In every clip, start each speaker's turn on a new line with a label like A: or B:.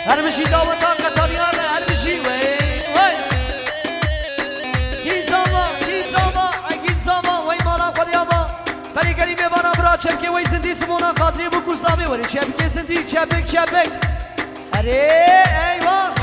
A: هر بشی داوتا قطاریان هر بشی وی کیزاما اگیزاما وی مالا خودیاما بلی گریبه بانا برا چپکی وی زندی سمونا خاطری بو کسامی وری چپکی زندی چپک اره ایوان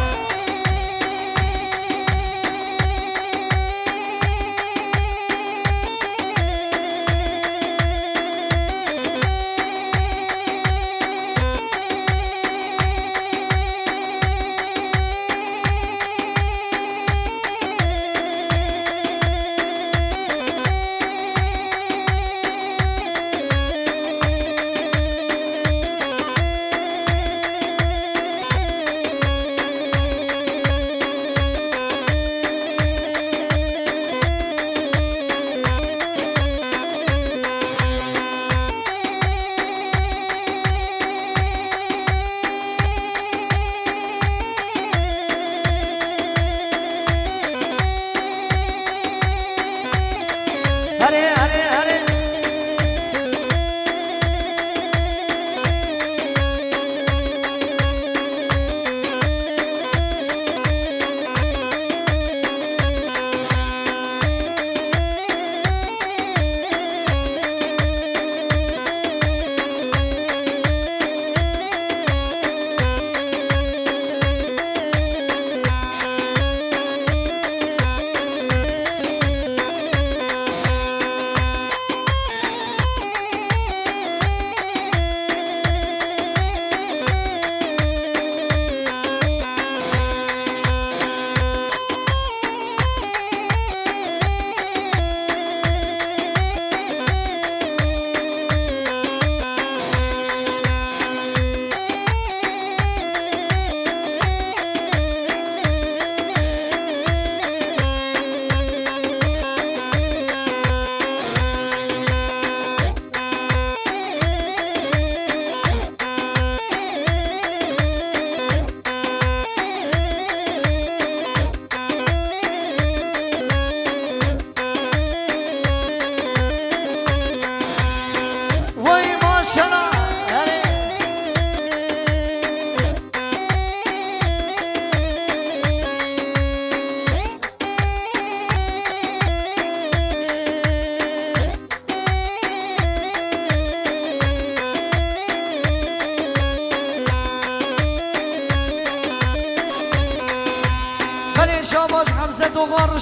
A: شاباش حمزه دوغان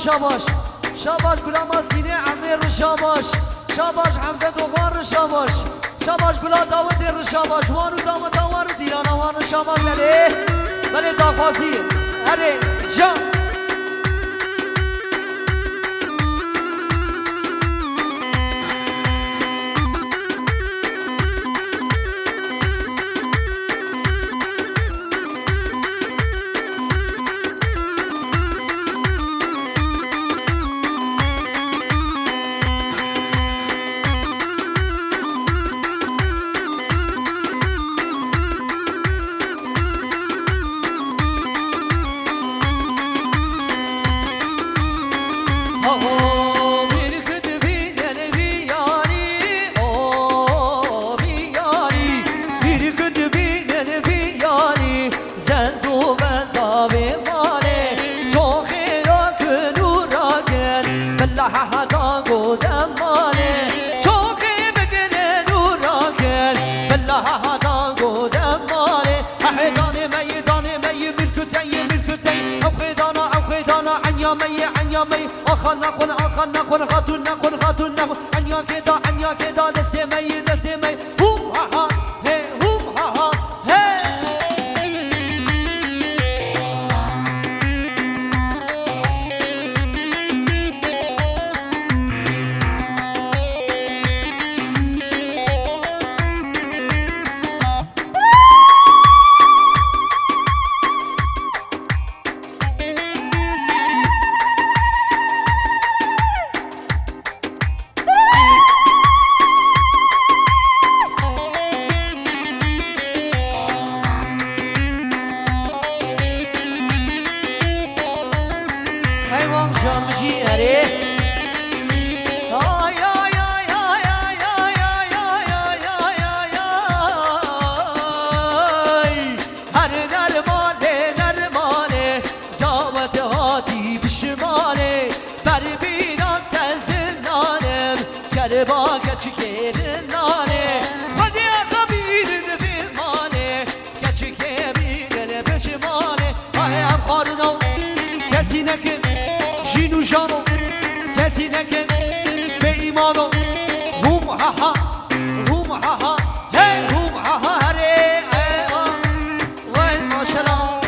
A: شاباش گلاما سینه عمیر شاباش حمزه دوغان شاباش گلا داود شاباش وانو داوار دیانا وانو شاباش بله دافازی هره جان آخر نکن خاتون نکن انیا کدا دسته می هوم ها ها هی هوم ها ها هی نشانو کسی نکن به ایمانو هوم ها ها هوم ها ها هی هوم ها ها هره وای ماشاءالله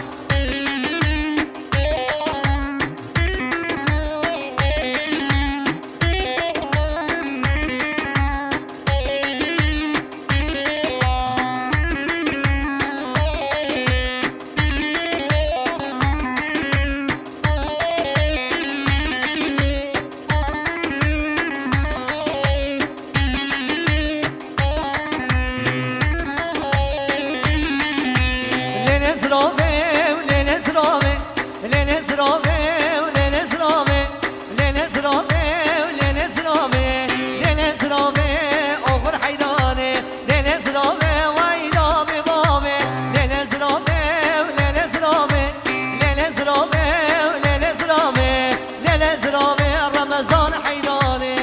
A: رمضان حیدانه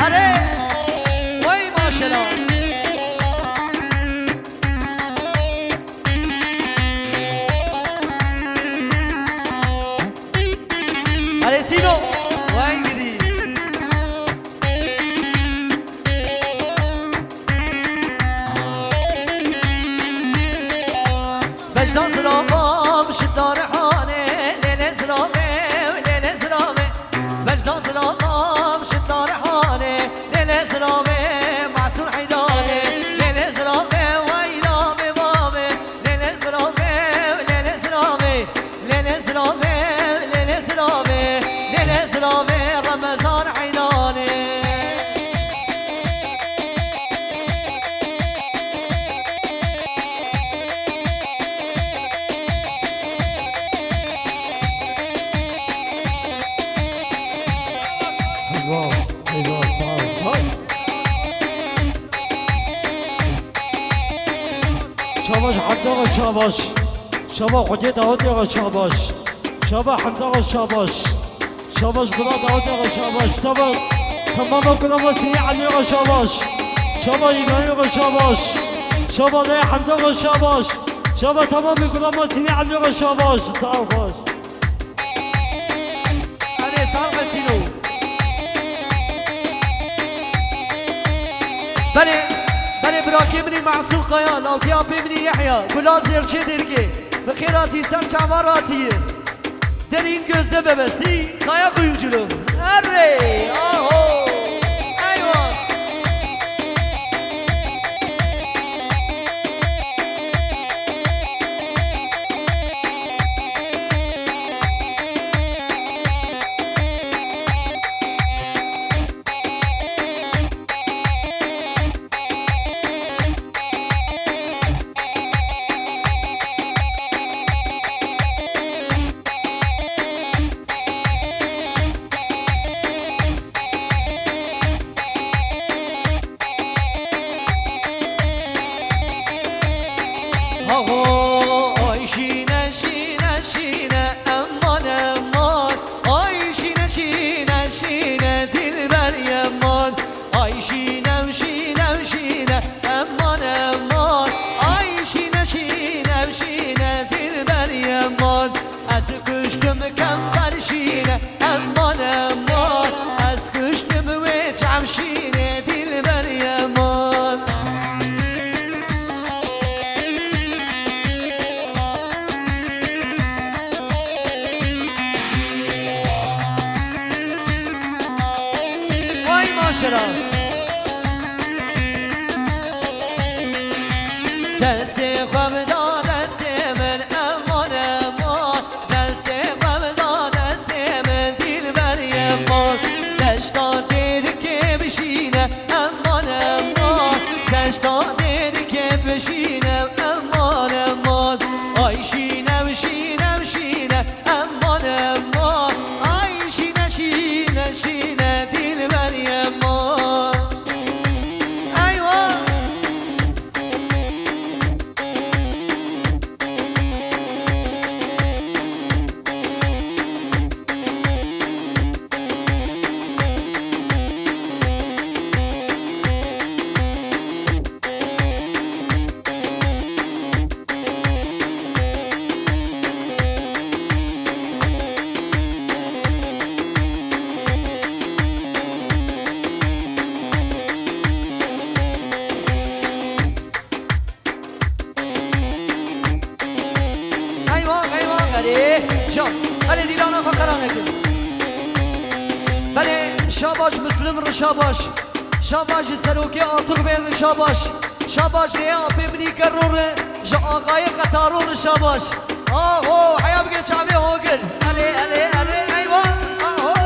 A: اره وای ماشاءالله اره سینو وای گیدی بجدان سلامم شدار حانه لیل سلامه لیل سلامه بجدان سلامم شدار حانه لیل سلامه معصور حیدانه لیل سلامه ویلامه بامه لیل سلامه لیل سلامه لیل سلامه لیل سلامه لیل سلامه رمضان حیدانه
B: شاباش حمد شاباش شابا خودی داود آقا شاباش شابا حمد آقا شاباش شاباش بلا داود آقا شاباش تمام کلام سری علی آقا شاباش شابا ایمانی آقا شاباش شابا لی حمد آقا شاباش شابا تمام کلام سری علی آقا شاباش سال باش
A: اره سال قسینو بله براكي مني معسوق قيان او تيابي مني يحيى كلا زيرشي درگي بخيراتي سر چماراتي درين gözde bebesi kaya kuyumculuğu arre aho ayva دستی خواب دا دستی من امان امان دستی خواب دا دستی من دل بری امان دشتا دیر که بشینه امان امان دشتا دیر که بشینه امان امان آی شینم شینم شینه امان امان آی شینه شینه شینه دل بری امان هلی جان هلی دیلانا فقرانه کن بله شاباش مسلم رو شاباش شاباش سروکی آتوق بین شاباش شاباش ریا پیمنی کروره جا آقای قطارور شاباش آهو حیا بگه شعبی هوگر هلی هلی هلی ایوان آهو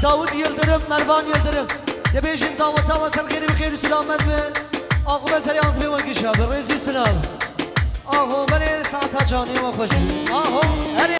A: داود Yıldırım, Mervan Yıldırım دبیجیم داوود تواصل خیلی بخیر سلامت به آقا بسری از بیوان کشا به رزی سلام آقا بله ساعت جانی و خوش آقا